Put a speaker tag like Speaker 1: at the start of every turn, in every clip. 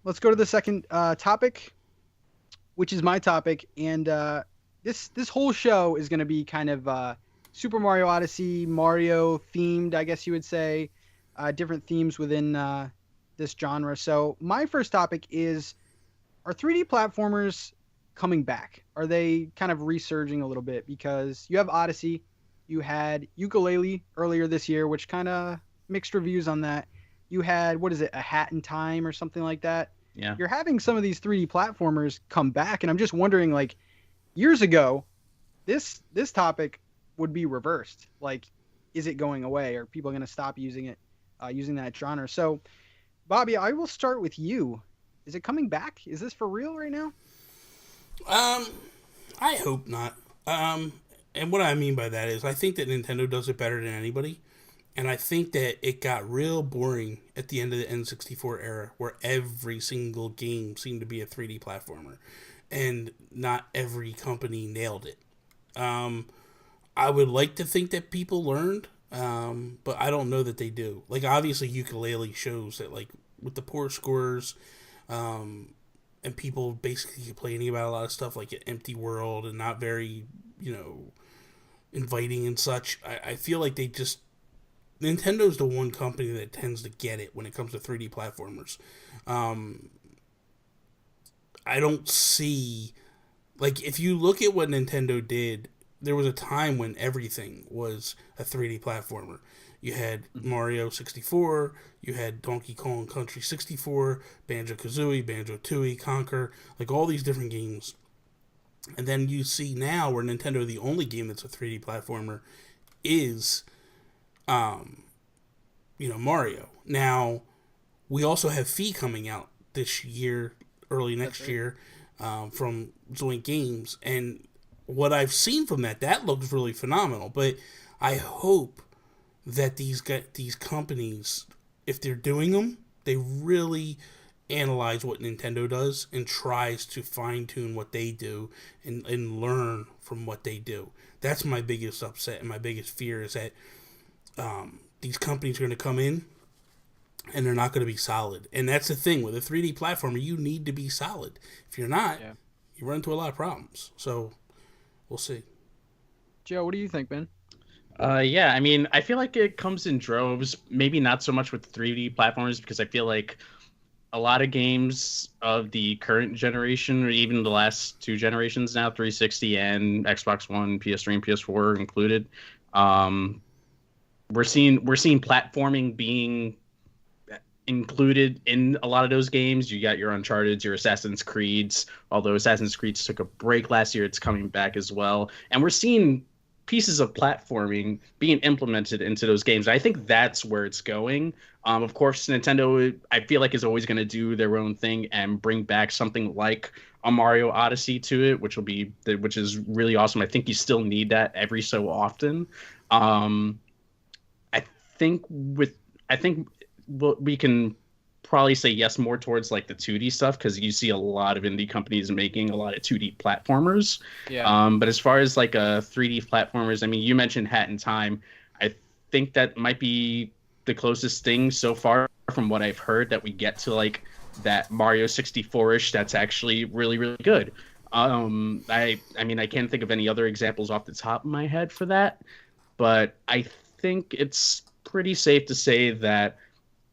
Speaker 1: let's go to the second topic, which is my topic, and this whole show is going to be kind of Super Mario Odyssey, Mario themed, I guess you would say, different themes within this genre. So my first topic is: are 3D platformers coming back? Are they kind of resurging a little bit? Because you have Odyssey, you had Ukulele earlier this year, which kind of mixed reviews on that. You had, what is it, A Hat in Time or something like that.
Speaker 2: Yeah.
Speaker 1: You're having some of these 3D platformers come back, and I'm just wondering, like, years ago, this topic would be reversed. Like, is it going away? Are people going to stop using it, using that genre? So, Bobby, I will start with you. Is it coming back? Is this for real right now?
Speaker 3: Um, I hope not. And what I mean by that is, I think that Nintendo does it better than anybody, and I think that it got real boring at the end of the N64 era, where every single game seemed to be a 3D platformer, and not every company nailed it. Um, I would like to think that people learned, but I don't know that they do. Like, obviously, Ukulele shows that, like, with the poor scores, um, and people basically complaining about a lot of stuff like an empty world and not very, inviting and such. I feel like they just Nintendo's the one company that tends to get it when it comes to 3D platformers. Um, I don't see, like, if you look at what Nintendo did, there was a time when everything was a 3D platformer. You had Mario 64, you had Donkey Kong Country 64, Banjo Kazooie, Banjo Tooie, Conquer, like all these different games. And then you see now where Nintendo, the only game that's a 3D platformer, is, um, Mario. Now, we also have Fee coming out this year, early
Speaker 1: That's
Speaker 3: next
Speaker 1: right.
Speaker 3: year, from Zoink Games, and what I've seen from that looks really phenomenal. But I hope that these companies, if they're doing them, they really analyze what Nintendo does and tries to fine tune what they do and learn from what they do. That's my biggest upset and my biggest fear is that these companies are going to come in and they're not going to be solid. And that's the thing with a 3D platformer, you need to be solid. If you're not,
Speaker 1: Yeah.
Speaker 3: you run into a lot of problems. So we'll see.
Speaker 1: Joe, what do you think, man?
Speaker 2: Yeah, I mean, I feel like it comes in droves. Maybe not so much with 3D platformers because I feel like a lot of games of the current generation, or even the last two generations now, 360 and Xbox One, PS3 and PS4 included, um, we're seeing platforming being included in a lot of those games. You got your Uncharted, your Assassin's Creeds. Although Assassin's Creed took a break last year, it's coming back as well. And we're seeing pieces of platforming being implemented into those games. I think that's where it's going. Of course, Nintendo, I feel like, is always going to do their own thing and bring back something like a Mario Odyssey to it, which is really awesome. I think you still need that every so often. Um, I think with I think we can probably say yes more towards like the 2D stuff because you see a lot of indie companies making a lot of 2D platformers.
Speaker 1: Yeah.
Speaker 2: But as far as like 3D platformers, I mean, you mentioned Hat in Time. I think that might be the closest thing so far from what I've heard that we get to like that Mario 64-ish that's actually really, really good. I mean, I can't think of any other examples off the top of my head for that, but I think it's pretty safe to say that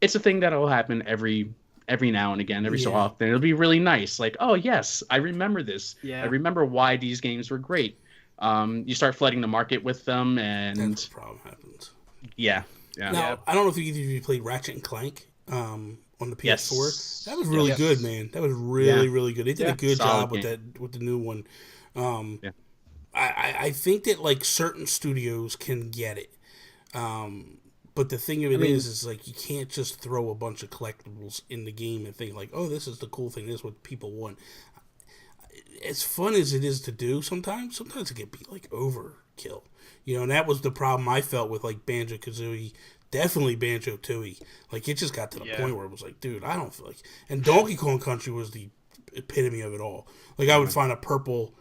Speaker 2: it's a thing that'll happen every now and again, every so
Speaker 3: Yeah.
Speaker 2: often. It'll be really nice. Like, oh yes, I remember this. I
Speaker 1: Yeah.
Speaker 2: remember why these games were great. You start flooding the market with them,
Speaker 3: That's
Speaker 2: and
Speaker 3: the problem happens.
Speaker 2: yeah, yeah,
Speaker 1: Yeah.
Speaker 3: Now, I don't know if either of you played Ratchet and Clank on the PS4. That
Speaker 2: yes,
Speaker 3: was really
Speaker 2: yes,
Speaker 3: good,
Speaker 1: Yes.
Speaker 3: man. That was
Speaker 2: yeah,
Speaker 3: really, really good. They did a
Speaker 1: Yeah.
Speaker 3: good
Speaker 2: solid
Speaker 3: job with
Speaker 2: game.
Speaker 3: the new one. Um,
Speaker 2: Yeah,
Speaker 3: I think that like certain studios can get it. Um, but the thing of
Speaker 1: I
Speaker 3: it
Speaker 1: mean,
Speaker 3: is like you can't just throw a bunch of collectibles in the game and think like, oh, this is the cool thing. This is what people want. As fun as it is to do, sometimes it can be like overkill. And that was the problem I felt with like Banjo Kazooie, definitely Banjo Tooie. Like it just got to the
Speaker 1: yeah.
Speaker 3: point where it was like, dude, I don't feel like. And Donkey Kong Country was the epitome of it all. Like I would find a purple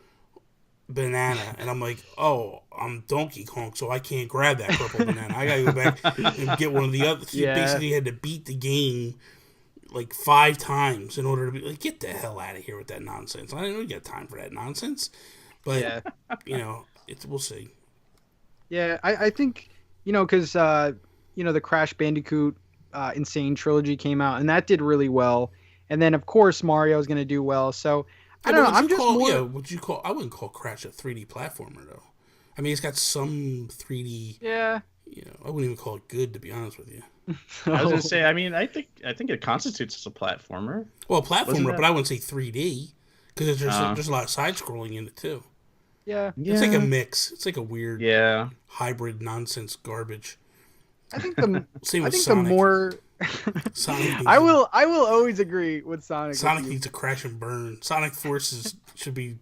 Speaker 3: banana, and I'm like, oh, I'm Donkey Kong, so I can't grab that purple banana. I gotta go back and get one of the other. You
Speaker 1: Yeah.
Speaker 3: basically had to beat the game like 5 times in order to be like, get the hell out of here with that nonsense. I don't know you got time for that nonsense, but
Speaker 1: Yeah.
Speaker 3: we'll see.
Speaker 1: Yeah, I think, because, the Crash Bandicoot Insane Trilogy came out, and that did really well. And then, of course, Mario is going to do well. So, I don't know. I'm just more...
Speaker 3: I wouldn't call Crash a 3D platformer, though. I mean, it's got some 3D...
Speaker 1: Yeah.
Speaker 3: I wouldn't even call it good, to be honest with you.
Speaker 2: I was gonna say, I mean, I think it constitutes as a platformer.
Speaker 3: Well, platformer, but I wouldn't say 3D because there's a lot of side scrolling in it too.
Speaker 1: Yeah,
Speaker 3: it's like a mix. It's like a weird, hybrid nonsense garbage.
Speaker 1: I think the
Speaker 3: Sonic.
Speaker 1: the more
Speaker 3: Sonic
Speaker 1: I will always agree with Sonic.
Speaker 3: Sonic needs to crash and burn. Sonic Forces should be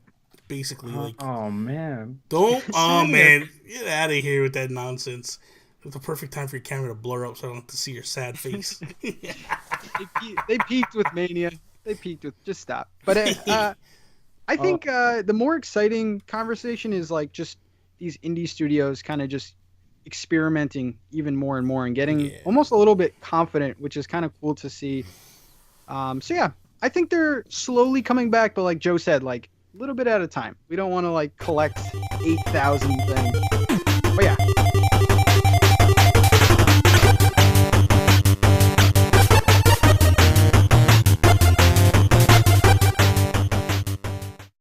Speaker 3: basically like.
Speaker 2: Oh man!
Speaker 3: Oh man! Get out of here with that nonsense. It's the perfect time for your camera to blur up so I don't have to see your sad face.
Speaker 1: They peaked with Mania. They peaked with... Just stop. But I think the more exciting conversation is like just these indie studios kind of just experimenting even more and more and getting almost a little bit confident, which is kind of cool to see. So yeah, I think they're slowly coming back, but like Joe said, like a little bit at a time. We don't want to like collect 8,000 things. But yeah.